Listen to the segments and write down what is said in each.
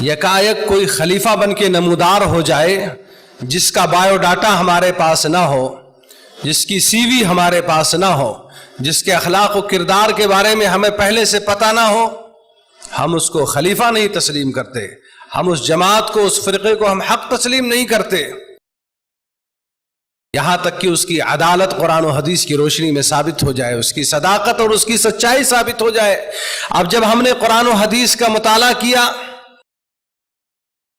یکایک کوئی خلیفہ بن کے نمودار ہو جائے جس کا بایو ڈاٹا ہمارے پاس نہ ہو، جس کی سی وی ہمارے پاس نہ ہو، جس کے اخلاق و کردار کے بارے میں ہمیں پہلے سے پتہ نہ ہو، ہم اس کو خلیفہ نہیں تسلیم کرتے، ہم اس جماعت کو، اس فرقے کو ہم حق تسلیم نہیں کرتے، یہاں تک کہ اس کی عدالت قرآن و حدیث کی روشنی میں ثابت ہو جائے، اس کی صداقت اور اس کی سچائی ثابت ہو جائے۔ اب جب ہم نے قرآن و حدیث کا مطالعہ کیا،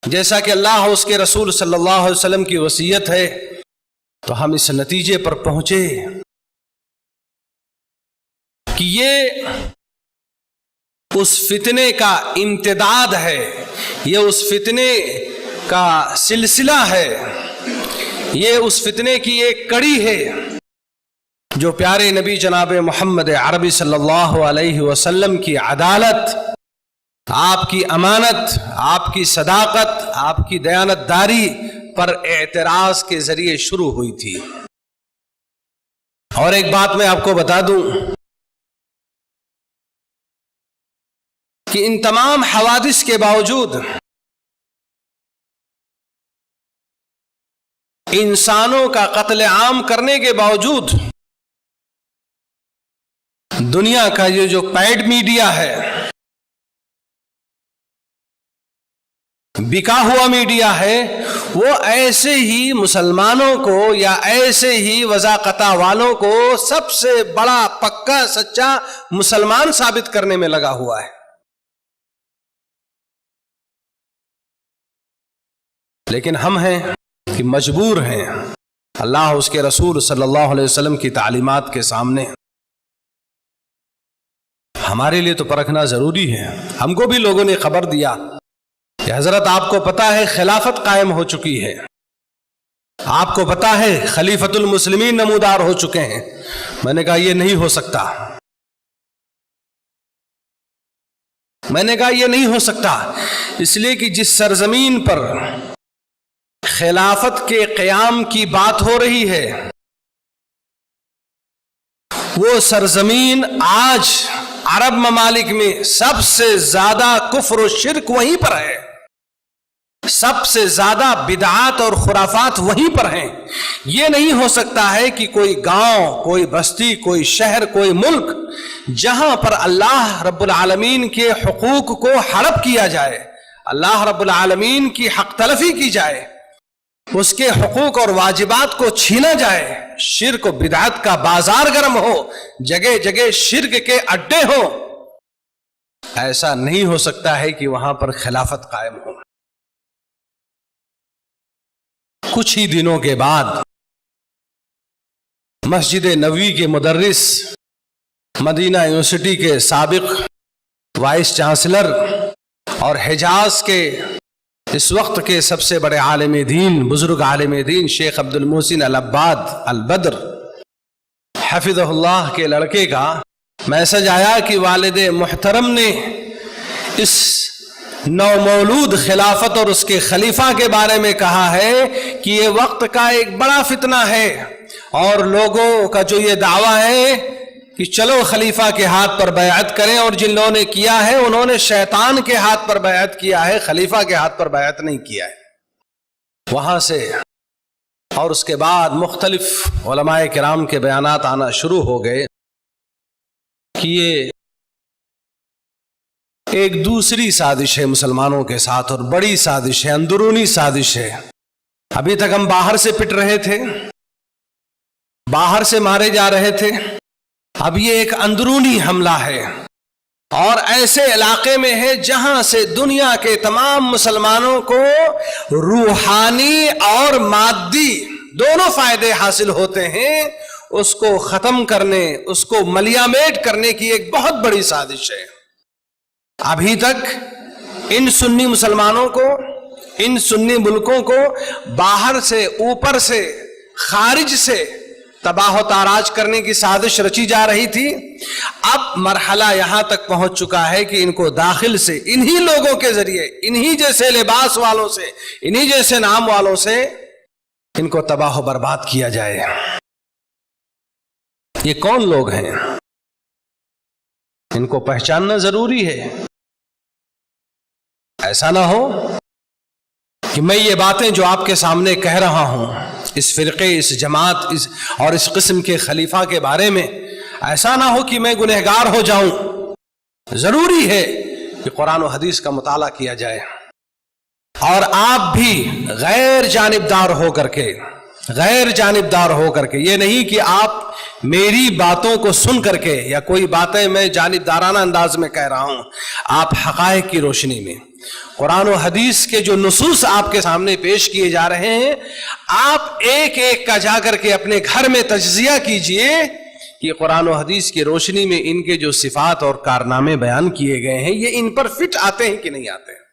جیسا کہ اللہ اور اس کے رسول صلی اللہ علیہ وسلم کی وصیت ہے، تو ہم اس نتیجے پر پہنچے کہ یہ اس فتنے کا امتداد ہے، یہ اس فتنے کا سلسلہ ہے، یہ اس فتنے کی ایک کڑی ہے جو پیارے نبی جناب محمد عربی صلی اللہ علیہ وسلم کی عدالت، آپ کی امانت، آپ کی صداقت، آپ کی دیانت داری پر اعتراض کے ذریعے شروع ہوئی تھی۔ اور ایک بات میں آپ کو بتا دوں کہ ان تمام حوادث کے باوجود انسانوں کا قتل عام کرنے کے باوجود دنیا کا یہ جو پیڈ میڈیا ہے، بکا ہوا میڈیا ہے، وہ ایسے ہی مسلمانوں کو یا ایسے ہی وضاقتہ والوں کو سب سے بڑا پکا سچا مسلمان ثابت کرنے میں لگا ہوا ہے۔ لیکن ہم ہیں کہ مجبور ہیں اللہ اس کے رسول صلی اللہ علیہ وسلم کی تعلیمات کے سامنے، ہمارے لیے تو پرکھنا ضروری ہے۔ ہم کو بھی لوگوں نے خبر دیا کہ حضرت آپ کو پتا ہے خلافت قائم ہو چکی ہے، آپ کو پتا ہے خلیفۃ المسلمین نمودار ہو چکے ہیں۔ میں نے کہا یہ نہیں ہو سکتا، میں نے کہا یہ نہیں ہو سکتا، اس لیے کہ جس سرزمین پر خلافت کے قیام کی بات ہو رہی ہے، وہ سرزمین آج عرب ممالک میں سب سے زیادہ کفر و شرک وہیں پر ہے، سب سے زیادہ بدعات اور خرافات وہیں پر ہیں۔ یہ نہیں ہو سکتا ہے کہ کوئی گاؤں، کوئی بستی، کوئی شہر، کوئی ملک جہاں پر اللہ رب العالمین کے حقوق کو ہڑپ کیا جائے، اللہ رب العالمین کی حق تلفی کی جائے، اس کے حقوق اور واجبات کو چھینا جائے، شرک و بدعت کا بازار گرم ہو، جگہ جگہ شرک کے اڈے ہوں، ایسا نہیں ہو سکتا ہے کہ وہاں پر خلافت قائم ہو۔ کچھ ہی دنوں کے بعد مسجد نبوی کے مدرس، مدینہ یونیورسٹی کے سابق وائس چانسلر اور حجاز کے اس وقت کے سب سے بڑے عالم دین، بزرگ عالم دین شیخ عبد المحسن العباد البدر حفظہ اللہ کے لڑکے کا میسج آیا کہ والد محترم نے اس نومولود خلافت اور اس کے خلیفہ کے بارے میں کہا ہے کہ یہ وقت کا ایک بڑا فتنہ ہے، اور لوگوں کا جو یہ دعویٰ ہے کہ چلو خلیفہ کے ہاتھ پر بیعت کریں، اور جن لوگوں نے کیا ہے انہوں نے شیطان کے ہاتھ پر بیعت کیا ہے، خلیفہ کے ہاتھ پر بیعت نہیں کیا ہے۔ وہاں سے اور اس کے بعد مختلف علماء کرام کے بیانات آنا شروع ہو گئے کہ یہ ایک دوسری سازش ہے مسلمانوں کے ساتھ، اور بڑی سازش ہے، اندرونی سازش ہے۔ ابھی تک ہم باہر سے پٹ رہے تھے، باہر سے مارے جا رہے تھے، اب یہ ایک اندرونی حملہ ہے، اور ایسے علاقے میں ہے جہاں سے دنیا کے تمام مسلمانوں کو روحانی اور مادی دونوں فائدے حاصل ہوتے ہیں، اس کو ختم کرنے، اس کو ملیامیٹ کرنے کی ایک بہت بڑی سازش ہے۔ ابھی تک ان سنی مسلمانوں کو، ان سنی ملکوں کو باہر سے، اوپر سے، خارج سے تباہ و تاراج کرنے کی سازش رچی جا رہی تھی۔ اب مرحلہ یہاں تک پہنچ چکا ہے کہ ان کو داخل سے، انہی لوگوں کے ذریعے، انہی جیسے لباس والوں سے، انہی جیسے نام والوں سے ان کو تباہ و برباد کیا جائے۔ یہ کون لوگ ہیں؟ ان کو پہچاننا ضروری ہے۔ ایسا نہ ہو کہ میں یہ باتیں جو آپ کے سامنے کہہ رہا ہوں اس فرقے، اس جماعت اور اس قسم کے خلیفہ کے بارے میں، ایسا نہ ہو کہ میں گنہگار ہو جاؤں۔ ضروری ہے کہ قرآن و حدیث کا مطالعہ کیا جائے، اور آپ بھی غیر جانبدار ہو کر کے، یہ نہیں کہ آپ میری باتوں کو سن کر کے یا کوئی باتیں میں جانبدارانہ انداز میں کہہ رہا ہوں، آپ حقائق کی روشنی میں قرآن و حدیث کے جو نصوص آپ کے سامنے پیش کیے جا رہے ہیں، آپ ایک ایک کا جا کر کے اپنے گھر میں تجزیہ کیجئے کہ قرآن و حدیث کی روشنی میں ان کے جو صفات اور کارنامے بیان کیے گئے ہیں یہ ان پر فٹ آتے ہیں کہ نہیں آتے ہیں۔